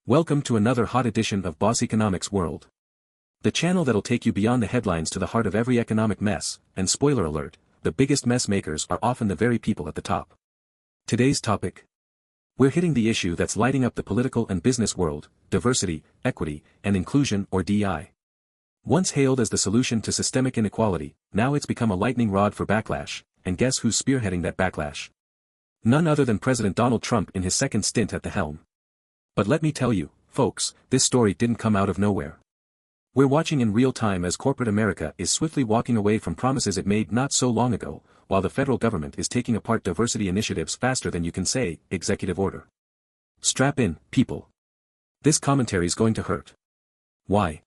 Welcome to another hot edition of Boss Economics World. The channel that'll take you beyond the headlines to the heart of every economic mess, and spoiler alert, the biggest mess makers are often the very people at the top. Today's topic. We're hitting the issue that's lighting up the political and business world, diversity, equity, and inclusion or DEI. Once hailed as the solution to systemic inequality, now it's become a lightning rod for backlash, and guess who's spearheading that backlash? None other than President Donald Trump in his second stint at the helm. But let me tell you, folks, this story didn't come out of nowhere. We're watching in real time as corporate America is swiftly walking away from promises it made not so long ago, while the federal government is taking apart diversity initiatives faster than you can say, executive order. Strap in, people. This commentary's going to hurt. Why?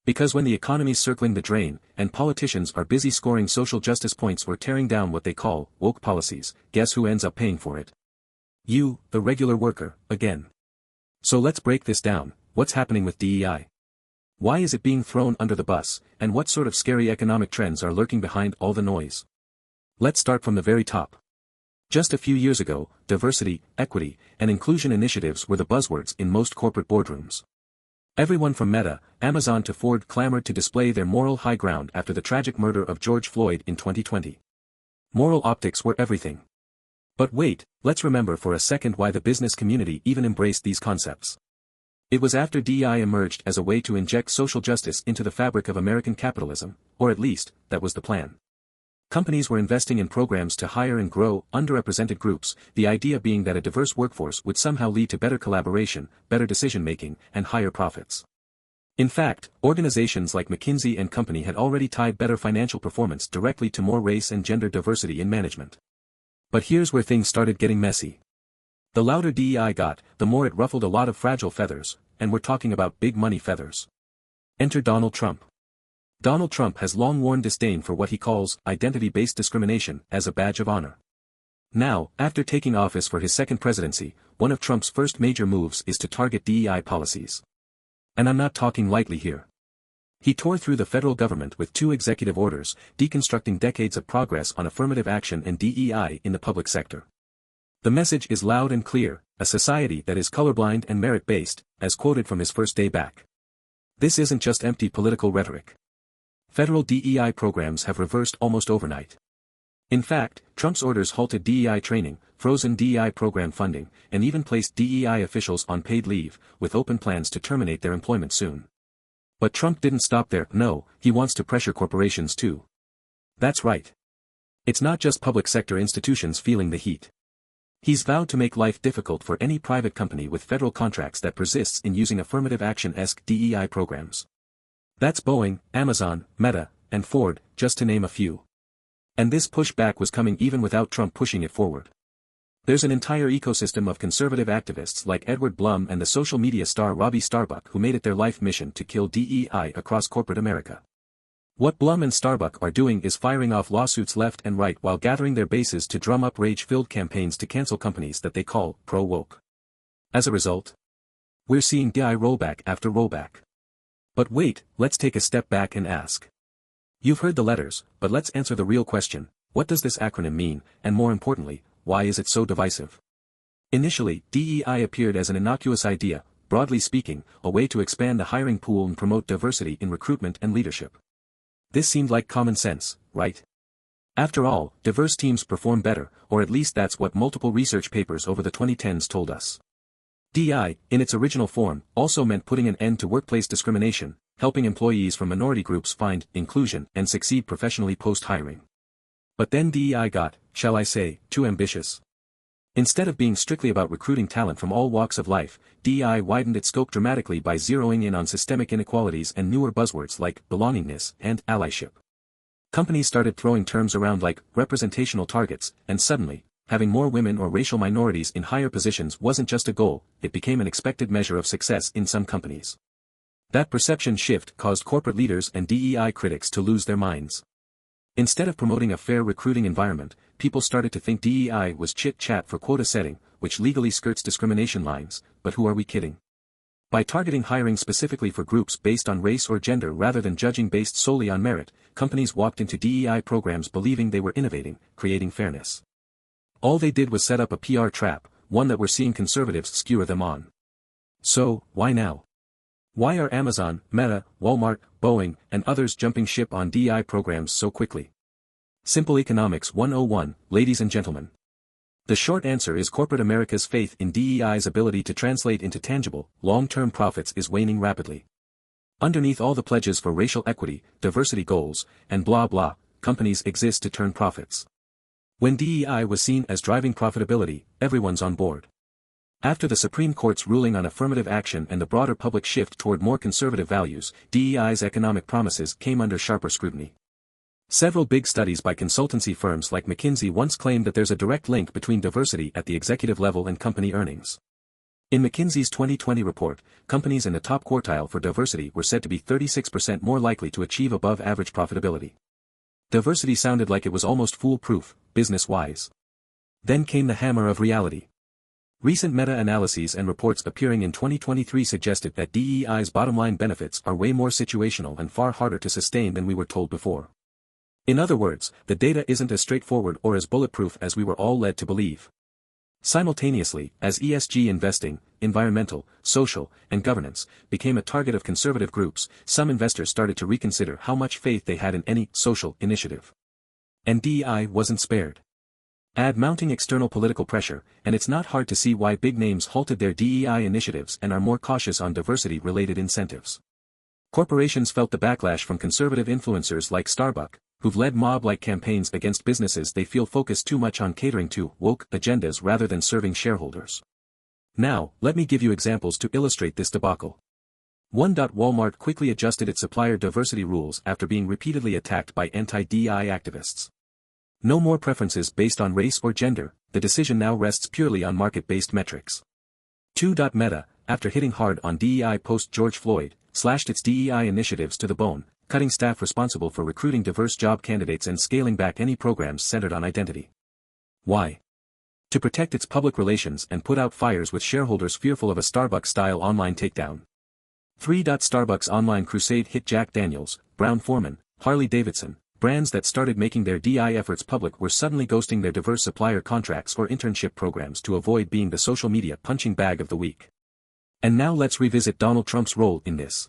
Because when the economy's circling the drain, and politicians are busy scoring social justice points or tearing down what they call woke policies, guess who ends up paying for it? You, the regular worker, again. So let's break this down. What's happening with DEI? Why is it being thrown under the bus, and what sort of scary economic trends are lurking behind all the noise? Let's start from the very top. Just a few years ago, diversity, equity, and inclusion initiatives were the buzzwords in most corporate boardrooms. Everyone from Meta, Amazon to Ford clamored to display their moral high ground after the tragic murder of George Floyd in 2020. Moral optics were everything. But wait, let's remember for a second why the business community even embraced these concepts. It was after DEI emerged as a way to inject social justice into the fabric of American capitalism, or at least, that was the plan. Companies were investing in programs to hire and grow underrepresented groups, the idea being that a diverse workforce would somehow lead to better collaboration, better decision-making, and higher profits. In fact, organizations like McKinsey & Company had already tied better financial performance directly to more race and gender diversity in management. But here's where things started getting messy. The louder DEI got, the more it ruffled a lot of fragile feathers, and we're talking about big money feathers. Enter Donald Trump. Donald Trump has long worn disdain for what he calls identity-based discrimination as a badge of honor. Now, after taking office for his second presidency, one of Trump's first major moves is to target DEI policies. And I'm not talking lightly here. He tore through the federal government with 2 executive orders, deconstructing decades of progress on affirmative action and DEI in the public sector. The message is loud and clear, a society that is colorblind and merit-based, as quoted from his first day back. This isn't just empty political rhetoric. Federal DEI programs have reversed almost overnight. In fact, Trump's orders halted DEI training, frozen DEI program funding, and even placed DEI officials on paid leave, with open plans to terminate their employment soon. But Trump didn't stop there. No, he wants to pressure corporations too. That's right. It's not just public sector institutions feeling the heat. He's vowed to make life difficult for any private company with federal contracts that persists in using affirmative action-esque DEI programs. That's Boeing, Amazon, Meta, and Ford, just to name a few. And this pushback was coming even without Trump pushing it forward. There's an entire ecosystem of conservative activists like Edward Blum and the social media star Robbie Starbuck who made it their life mission to kill DEI across corporate America. What Blum and Starbuck are doing is firing off lawsuits left and right while gathering their bases to drum up rage-filled campaigns to cancel companies that they call pro-woke. As a result, we're seeing DEI rollback after rollback. But wait, let's take a step back and ask. You've heard the letters, but let's answer the real question: what does this acronym mean, and more importantly, why is it so divisive? Initially, DEI appeared as an innocuous idea, broadly speaking, a way to expand the hiring pool and promote diversity in recruitment and leadership. This seemed like common sense, right? After all, diverse teams perform better, or at least that's what multiple research papers over the 2010s told us. DEI, in its original form, also meant putting an end to workplace discrimination, helping employees from minority groups find inclusion and succeed professionally post-hiring. But then DEI got, shall I say, too ambitious. Instead of being strictly about recruiting talent from all walks of life, DEI widened its scope dramatically by zeroing in on systemic inequalities and newer buzzwords like belongingness and allyship. Companies started throwing terms around like representational targets, and suddenly, having more women or racial minorities in higher positions wasn't just a goal, it became an expected measure of success in some companies. That perception shift caused corporate leaders and DEI critics to lose their minds. Instead of promoting a fair recruiting environment, people started to think DEI was chit-chat for quota setting, which legally skirts discrimination lines, but who are we kidding? By targeting hiring specifically for groups based on race or gender rather than judging based solely on merit, companies walked into DEI programs believing they were innovating, creating fairness. All they did was set up a PR trap, one that we're seeing conservatives skewer them on. So, why now? Why are Amazon, Meta, Walmart, Boeing, and others jumping ship on DEI programs so quickly? Simple Economics 101, ladies and gentlemen. The short answer is corporate America's faith in DEI's ability to translate into tangible, long-term profits is waning rapidly. Underneath all the pledges for racial equity, diversity goals, and blah blah, companies exist to turn profits. When DEI was seen as driving profitability, everyone's on board. After the Supreme Court's ruling on affirmative action and the broader public shift toward more conservative values, DEI's economic promises came under sharper scrutiny. Several big studies by consultancy firms like McKinsey once claimed that there's a direct link between diversity at the executive level and company earnings. In McKinsey's 2020 report, companies in the top quartile for diversity were said to be 36% more likely to achieve above-average profitability. Diversity sounded like it was almost foolproof, business-wise. Then came the hammer of reality. Recent meta-analyses and reports appearing in 2023 suggested that DEI's bottom-line benefits are way more situational and far harder to sustain than we were told before. In other words, the data isn't as straightforward or as bulletproof as we were all led to believe. Simultaneously, as ESG investing, environmental, social, and governance, became a target of conservative groups, some investors started to reconsider how much faith they had in any social initiative. And DEI wasn't spared. Add mounting external political pressure, and it's not hard to see why big names halted their DEI initiatives and are more cautious on diversity-related incentives. Corporations felt the backlash from conservative influencers like Starbucks, who've led mob-like campaigns against businesses they feel focus too much on catering to woke agendas rather than serving shareholders. Now, let me give you examples to illustrate this debacle. 1. Walmart quickly adjusted its supplier diversity rules after being repeatedly attacked by anti-DEI activists. No more preferences based on race or gender, the decision now rests purely on market-based metrics. 2. Meta, after hitting hard on DEI post-George Floyd, slashed its DEI initiatives to the bone, cutting staff responsible for recruiting diverse job candidates and scaling back any programs centered on identity. Why? To protect its public relations and put out fires with shareholders fearful of a Starbucks-style online takedown. 3. Starbucks' online crusade hit Jack Daniels, Brown-Forman, Harley-Davidson. Brands that started making their DEI efforts public were suddenly ghosting their diverse supplier contracts or internship programs to avoid being the social media punching bag of the week. And now let's revisit Donald Trump's role in this.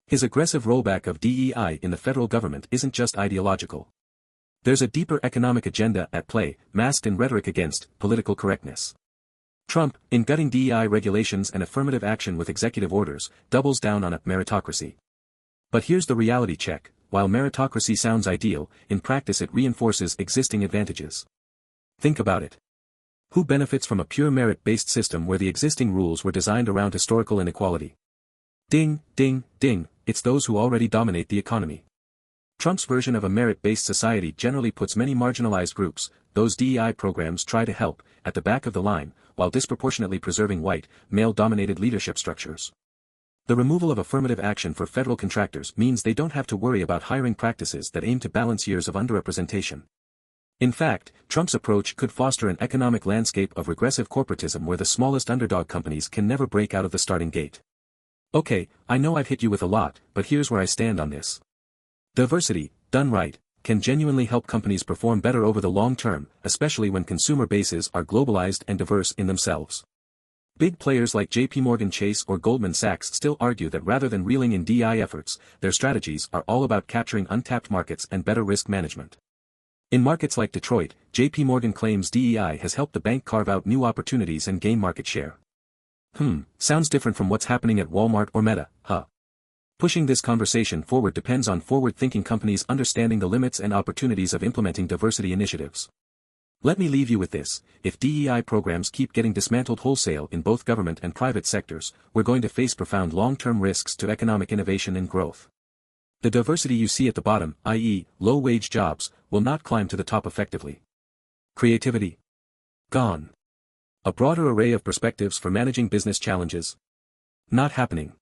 His aggressive rollback of DEI in the federal government isn't just ideological. There's a deeper economic agenda at play, masked in rhetoric against political correctness. Trump, in gutting DEI regulations and affirmative action with executive orders, doubles down on a meritocracy. But here's the reality check. While meritocracy sounds ideal, in practice it reinforces existing advantages. Think about it. Who benefits from a pure merit-based system where the existing rules were designed around historical inequality? Ding, ding, ding, it's those who already dominate the economy. Trump's version of a merit-based society generally puts many marginalized groups, those DEI programs try to help, at the back of the line, while disproportionately preserving white, male-dominated leadership structures. The removal of affirmative action for federal contractors means they don't have to worry about hiring practices that aim to balance years of underrepresentation. In fact, Trump's approach could foster an economic landscape of regressive corporatism where the smallest underdog companies can never break out of the starting gate. Okay, I know I've hit you with a lot, but here's where I stand on this. Diversity, done right, can genuinely help companies perform better over the long term, especially when consumer bases are globalized and diverse in themselves. Big players like JPMorgan Chase or Goldman Sachs still argue that rather than reeling in DEI efforts, their strategies are all about capturing untapped markets and better risk management. In markets like Detroit, JPMorgan claims DEI has helped the bank carve out new opportunities and gain market share. Sounds different from what's happening at Walmart or Meta, huh? Pushing this conversation forward depends on forward-thinking companies understanding the limits and opportunities of implementing diversity initiatives. Let me leave you with this: if DEI programs keep getting dismantled wholesale in both government and private sectors, we're going to face profound long-term risks to economic innovation and growth. The diversity you see at the bottom, i.e., low-wage jobs, will not climb to the top effectively. Creativity? Gone. A broader array of perspectives for managing business challenges? Not happening.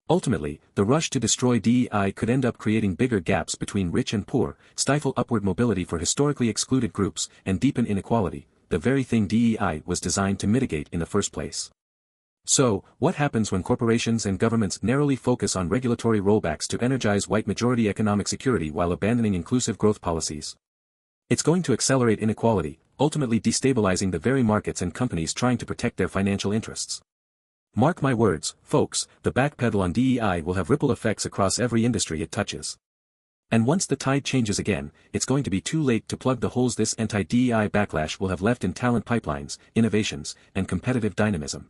Ultimately, the rush to destroy DEI could end up creating bigger gaps between rich and poor, stifle upward mobility for historically excluded groups, and deepen inequality, the very thing DEI was designed to mitigate in the first place. So, what happens when corporations and governments narrowly focus on regulatory rollbacks to energize white-majority economic security while abandoning inclusive growth policies? It's going to accelerate inequality, ultimately destabilizing the very markets and companies trying to protect their financial interests. Mark my words, folks, the backpedal on DEI will have ripple effects across every industry it touches. And once the tide changes again, it's going to be too late to plug the holes this anti-DEI backlash will have left in talent pipelines, innovations, and competitive dynamism.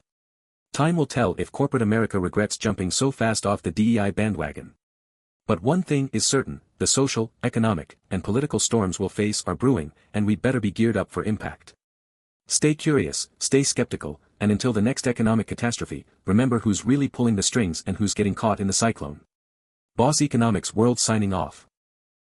Time will tell if corporate America regrets jumping so fast off the DEI bandwagon. But one thing is certain, the social, economic, and political storms we'll face are brewing, and we'd better be geared up for impact. Stay curious, stay skeptical, and until the next economic catastrophe, remember who's really pulling the strings and who's getting caught in the cyclone. Boss Economics World signing off.